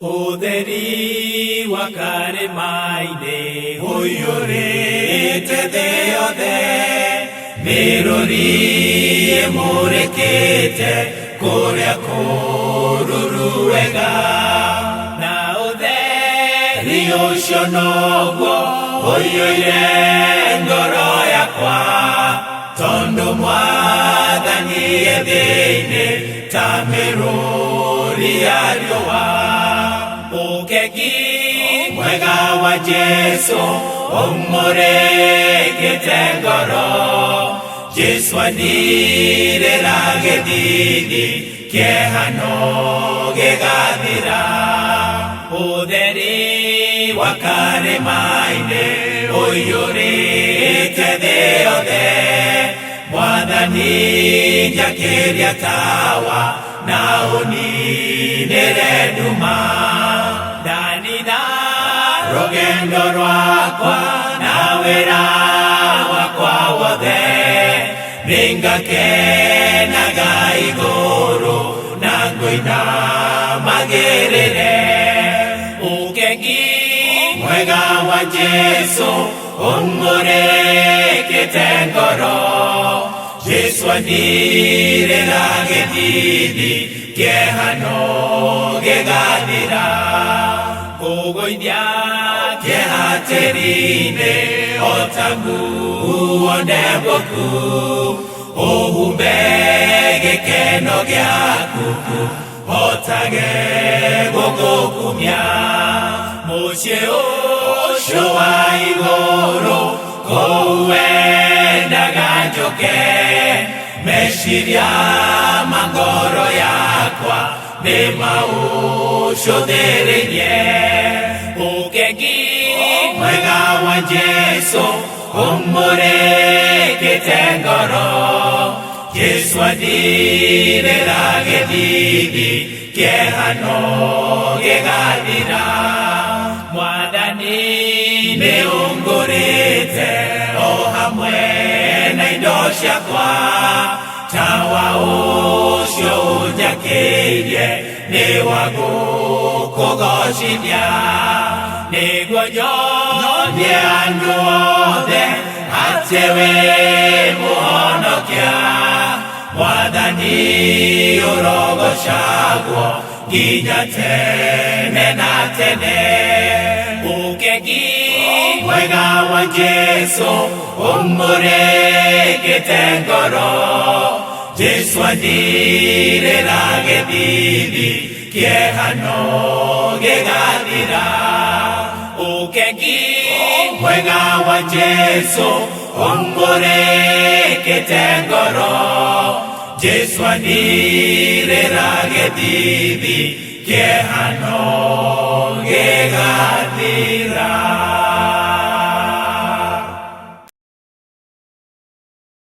Ũtheri wa karĩma-inĩ ũiyũrĩte thĩ yothe, mĩrũri ĩmũrĩkĩte kũrĩa kũruru wega, na ũtheri ũcio noguo ũiyũire ngoro yakwa, tondũ Mwathani e thĩinĩ ta mĩrũri ya riũa. Ũkeki mwega wa Jesũ ũmũrĩkĩte ngoro, Jesũ anĩrĩra gĩthithi kĩehano gĩgathira. Ũtheri wa karĩma-inĩ ũiyũrĩte thĩ yothe, Mwathani njakĩria tawa na ũninĩre nduma. Ndanitha rũgendo rwakwa na wĩra wakwa wothe, nĩngakenaga igũrũ na ngũinamagĩrĩre. Ũkeki mwega wa Jesũ ũmũrĩkĩte ngoro, Jesũ anĩrĩra gĩthithi kĩehano gĩgathira. Kũgũithia kĩeha tĩri-inĩ o ta nguo ndembũku, ũhumbe gĩkeno gĩaku o ta gegũgũkumia. Mũciĩ ũcio wa igũrũ kũu wendaga njoke, meciria ma ngoro yakwa nĩ maũcũthĩrĩirie. Ũkeki mwega wa Jesũ ũmũrĩkĩte ngoro, Jesũ anĩrĩra gĩthithi kĩehano gĩgathira. Mwathani nĩ ũngũrĩte o hamwe na indo ciakwa, tawa ũcio ũnjakĩirie nĩ wa gũkũgocithia. Nĩguo nyonie andũ othe atĩ wĩ mũhonokia, Mwathani ũrogocagwo nginya tene na tene. Ũkeki mwega wa Jesũ ũmũrĩkĩte ngoro, Jesũ anĩrĩra gĩthithi kĩehano gĩgathira. Ũkeki mwega wa Jesũ ũmũrĩkĩte ngoro, Jesũ anĩrĩra gĩthithi kĩehano gĩgathira.